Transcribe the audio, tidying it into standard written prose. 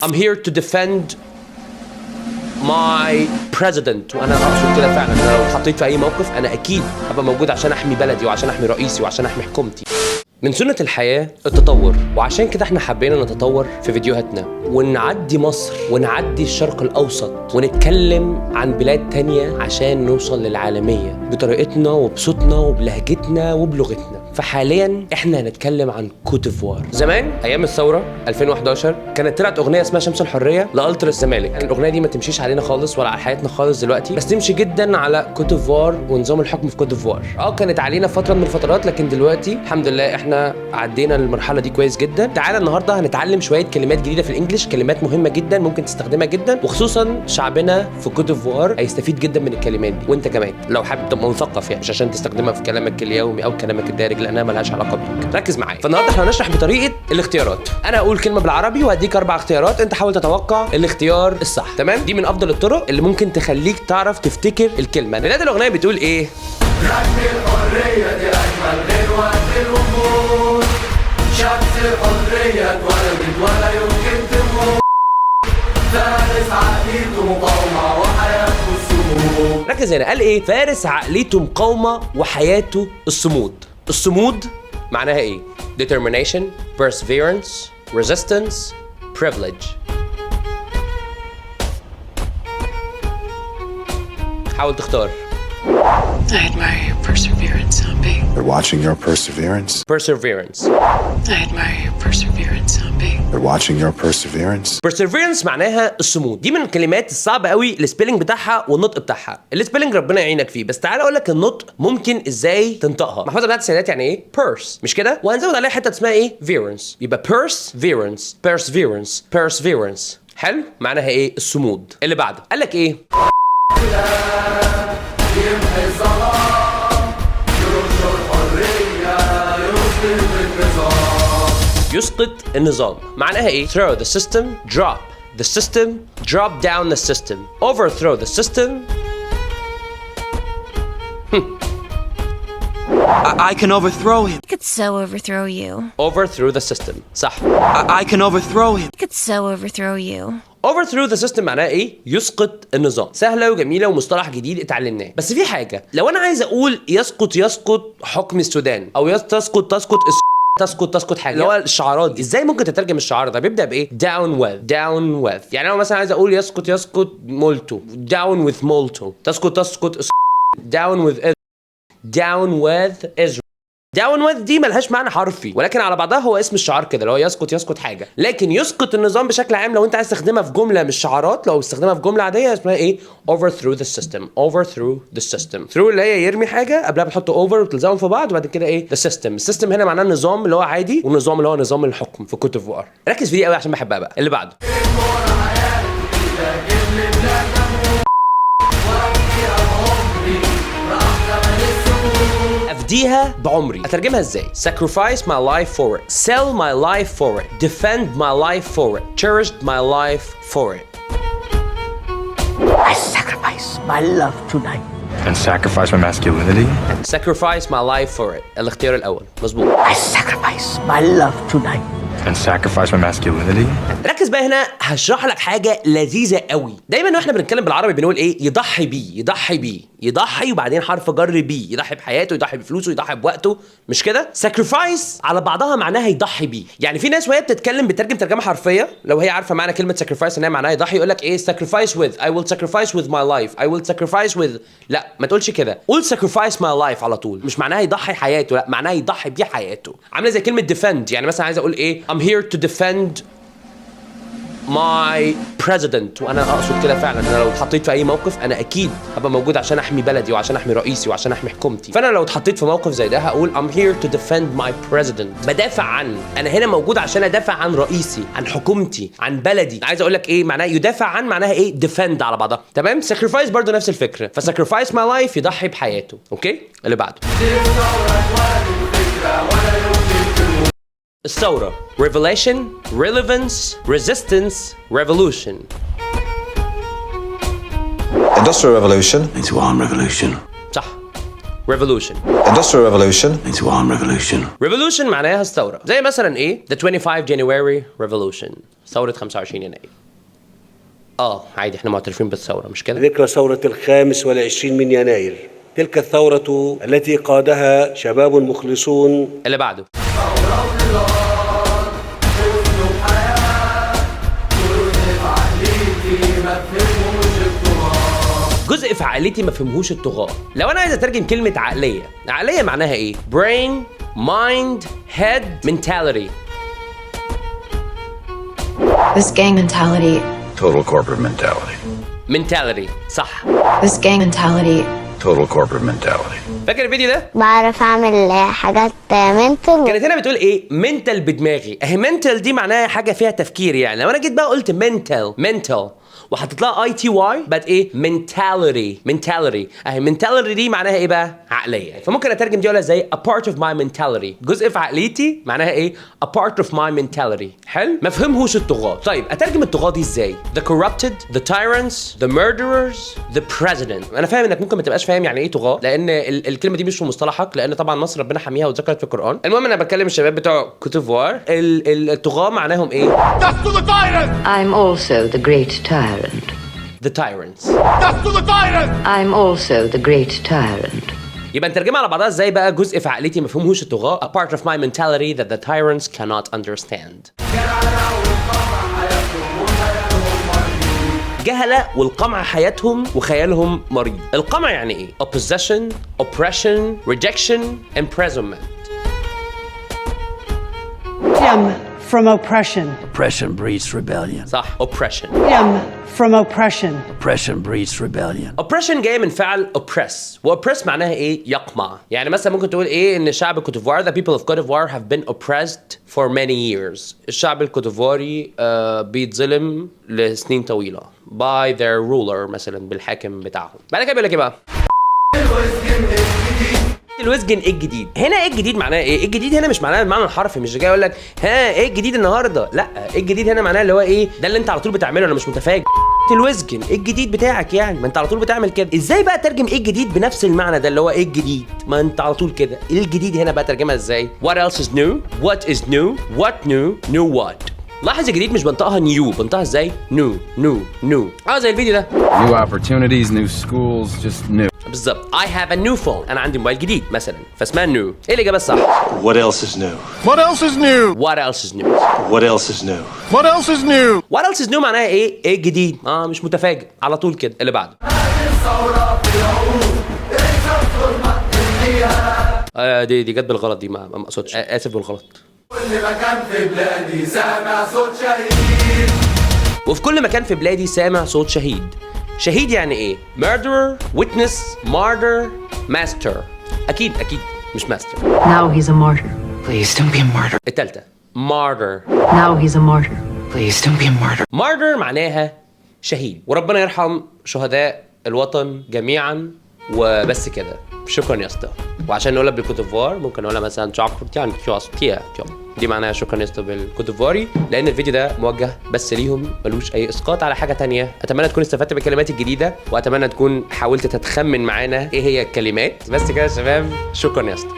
I'm here to defend my president. وانا اقصد كده فعلا. انا لو اتحطيت في اي موقف انا اكيد هبقى موجود عشان احمي بلدي وعشان احمي رئيسي وعشان احمي حكومتي. من سنة الحياة التطور، وعشان كده احنا حبينا نتطور في فيديوهاتنا ونعدي مصر ونعدي الشرق الأوسط ونتكلم عن بلاد تانية عشان نوصل للعالمية بطريقتنا وبصوتنا وبلهجتنا وبلغتنا. فحاليا احنا هنتكلم عن كوت ديفوار. زمان ايام الثورة 2011 كانت طلعت اغنية اسمها شمس الحرية لألترا الزمالك. يعني الاغنية دي ما تمشيش علينا خالص ولا على حياتنا خالص دلوقتي، بس تمشي جدا على كوت ديفوار ونظام الحكم في كوت ديفوار. كانت علينا فترة من الفترات، لكن دلوقتي الحمد لله احنا عدينا المرحلة دي كويس جدا. تعالى النهارده هنتعلم شوية كلمات جديدة في الانجليش، كلمات مهمة جدا ممكن تستخدمها جدا، وخصوصا شعبنا في كوت ديفوار هيستفيد جدا من الكلمات دي، وانت كمان لو حابب تبقى مثقف، يعني مش عشان تستخدمها في كلامك اليومي او كلامك الدارج لانها ملهاش علاقة بيك. ركز معايا. فالنهارده احنا هنشرح بطريقة الاختيارات. انا هقول كلمة بالعربي وهديك 4 اختيارات، انت حاول تتوقع الاختيار الصح. تمام؟ دي من افضل الطرق اللي ممكن تخليك تعرف تفتكر الكلمة. بداية الاغنية بتقول ايه؟ ركب الحرية دي أجمل غنوة في الوجود، شمس الحرية اتولدت ولا يمكن تموت، فارس عقليته مقاومة وحياته الصمود. ركز هنا، قال ايه؟ فارس عقليته مقاومة وحياته الصمود. الصمود معناها ايه؟ determination, perseverance, resistance, privilege. حاول تختار. I admire your perseverance, Zombie. They're watching your perseverance. Perseverance. I admire your perseverance, Zombie. They're watching your perseverance. perseverance معناها الصمود. دي من الكلمات الصعبة قوي السبيلنج بتاعها والنطق بتاعها. السبيلنج ربنا يعينك فيه، بس تعالى اقول لك النطق ممكن ازاي تنطقها. محفظة بتاعت السيدات يعني ايه؟ purse، مش كده؟ وهنزود عليها حتة اسمها ايه؟ verance. يبقى perseverance perseverance perseverance. حلو؟ معناها ايه؟ الصمود. اللي بعده قال لك ايه؟ يمحي الظلام، ينشر الحرية، يسقط النظام. يسقط النظام. معناها ايه؟ throw the system, drop the system, drop down the system, overthrow the system. I can overthrow him. I could so overthrow you. overthrow the system. صح. I can overthrow him. I could so overthrow you. overthrow the system معناها ايه؟ يسقط النظام. سهله وجميله ومصطلح جديد اتعلمناه. بس في حاجه، لو انا عايز اقول يسقط حكم السودان، او تسقط حاجه، اللي هو الشعارات دي، ازاي ممكن تترجم الشعار ده؟ بيبدا بايه؟ down with. يعني انا مثلا عايز اقول يسقط مولتو، down with مولتو. تسقط down with Israel. down with دي ملهاش معنى حرفي، ولكن على بعضها هو اسم الشعار كده، اللي هو يسقط حاجه. لكن يسقط النظام بشكل عام لو انت عايز تستخدمها في جمله مش شعارات، لو استخدمها في جمله عاديه اسمها ايه؟ overthrow the system. overthrow the system. through اللي هي يرمي حاجه، قبلها بتحط over وتلزقهم في بعض، وبعد كده ايه؟ the system. السيستم هنا معناه النظام اللي هو عادي، والنظام اللي هو نظام الحكم في كوت ديفوار. ركز في دي قوي عشان بحبها بقى. اللي بعده أفديها بعمري. أترجمها إزاي؟ sacrifice my life for it, sell my life for it, defend my life for it, cherished my life for it. I sacrifice my love tonight. And sacrifice my masculinity? sacrifice my life for it. الاختيار الأول مظبوط. I sacrifice my love tonight. And sacrifice my masculinity? ركز بقى هنا، هشرح لك حاجة لذيذة قوي. دايما واحنا بنتكلم بالعربي بنقول ايه؟ يضحي بيه، يضحي وبعدين حرف جر بيه، يضحي بحياته، يضحي بفلوسه، يضحي بوقته، مش كده؟ sacrifice على بعضها معناها يضحي بيه. يعني في ناس وهي بتتكلم بترجم ترجمة حرفية، لو هي عارفة معنى كلمة sacrifice ان هي معناها يضحي، يقول لك ايه؟ sacrifice with, I will sacrifice with my life, I will sacrifice with. لا، ما تقولش كده، قول sacrifice my life على طول. مش معناها يضحي حياته، لا، معناها يضحي بيه حياته. عاملة زي كلمة defend. يعني مثلا عايز اقول ايه؟ I'm here to defend my president. وانا اقصد كده فعلا. انا لو اتحطيت في اي موقف انا اكيد هبقى موجود عشان احمي بلدي وعشان احمي رئيسي وعشان احمي حكومتي. فانا لو اتحطيت في موقف زي ده هقول I'm here to defend my president. بدافع عن، انا هنا موجود عشان ادافع عن رئيسي، عن حكومتي، عن بلدي. عايز اقول لك ايه معناه يدافع عن؟ معناها ايه؟ defend على بعضها. تمام؟ sacrifice برضو نفس الفكره. فsacrifice my life يضحي بحياته. اوكي؟ اللي بعده الثورة. revelation, relevance, resistance, revolution. Industrial Revolution. It's war and revolution. صح. revolution. Industrial Revolution. Into armed revolution. revolution معناها الثورة، زي مثلا ايه the 25 January revolution، ثورة 25 يناير. عادي احنا معترفين بالثورة مش كده؟ ذكرى ثورة 25 من يناير، تلك الثورة التي قادها شباب مخلصون. اللي بعده جزء في عقليتي ما فهمهوش الطغاة. لو انا عايز اترجم كلمة عقلية معناها ايه؟ brain, mind, head, mentality. This gang mentality. Total corporate mentality. mentality صح. This gang mentality. Total corporate mentality. فاكر الفيديو ده؟ بعرف اعمل حاجات منتل. كانت هنا بتقول ايه؟ منتل بدماغي. اهي منتل دي معناها حاجة فيها تفكير يعني. لو انا جيت بقى قلت mental وحطيت لها اي تي واي بقت ايه؟ mentality. اهي mentality دي معناها ايه بقى؟ عقلية. فممكن اترجم دي اقولها زي a part of my mentality. جزء في عقليتي معناها ايه؟ a part of my mentality. حلو؟ ما فهمهوش الطغاة. طيب اترجم الطغاة دي ازاي؟ the corrupted, the tyrants, the murderers, the president. انا فاهم انك ممكن ما تبقاش فاهم يعني ايه طغاة، لان الكلمة دي مش في مصطلحك، لان طبعا مصر ربنا حميها واتذكرت في القرآن. المهم انا بتكلم الشباب بتوع كوتيفوار، الطغاة معناهم ايه؟ I'm also the great tyrant. the tyrants. I'm also the great tyrant. يبقى نترجمها على بعضها ازاي بقى؟ جزء في عقليتي ما فهمهوش الطغاة. a part of my mentality that the tyrants cannot understand. جهلة والقمع حياتهم وخيالهم مريض. القمع يعني ايه؟ opposition, oppression, rejection, imprisonment. From oppression. Oppression breeds rebellion. صح oppression. From oppression. Oppression breeds rebellion. oppression جاي من فعل oppress، وoppress معناها ايه؟ يقمع. يعني مثلا ممكن تقول ايه؟ ان شعب كوتيفوار the people of Cote d'Ivoire have been oppressed for many years. الشعب الكوتيفواري بيتظلم لسنين طويلة by their ruler مثلا، بالحاكم بتاعهم. بعد كده بيقول لك ايه بقى؟ الوزجن ايه الجديد؟ هنا ايه الجديد معناها ايه؟ الجديد هنا مش معناها المعنى الحرفي، مش جاي اقول لك ها ايه الجديد النهارده، لا، ايه الجديد هنا معناها اللي هو ايه؟ ده اللي انت على طول بتعمله، انا مش متفاجئ. الوزجن ايه الجديد بتاعك يعني؟ ما انت على طول بتعمل كده. ازاي بقى ترجم ايه الجديد بنفس المعنى ده اللي هو ايه الجديد؟ ما انت على طول كده. ايه الجديد هنا بقى ترجمها ازاي؟ What else is new? What is new? What new what؟ لاحظ الجديد مش بنطقها نيو، بنطقها ازاي؟ نو زي الفيديو ده. New opportunities, new schools, just new. بالظبط. I have a new phone. انا عندي موبايل جديد مثلا، فاسمها نيو. ايه الاجابه الصح؟ What else is new? What else is new? What else is new? What else is new? What else is new? What else is new معناها ايه؟ ايه الجديد؟ مش متفاجئ، على طول كده. اللي بعده. دي جت بالغلط، دي ما اقصدش، اسف بالغلط. كل مكان في بلادي سامع صوت شهيد. وفي كل مكان في بلادي سامع صوت شهيد. شهيد يعني ايه؟ murderer, witness, martyr, master. اكيد مش master. Now he's a martyr. Please don't be a martyr. التالتة martyr. Now he's a martyr. Please don't be a martyr. martyr معناها شهيد، وربنا يرحم شهداء الوطن جميعا. وبس كده، شكرا يا اسطى. وعشان نقولها بالكوتيفوار ممكن نقولها مثلا دي معناها شكرا يا اسطى بالكوتيفواري، لان الفيديو ده موجه بس ليهم، ملوش اي اسقاط على حاجه تانية. اتمنى تكون استفدت بالكلمات الجديده، واتمنى تكون حاولت تتخمن معانا ايه هي الكلمات. بس كده يا شباب، شكرا يا اسطى.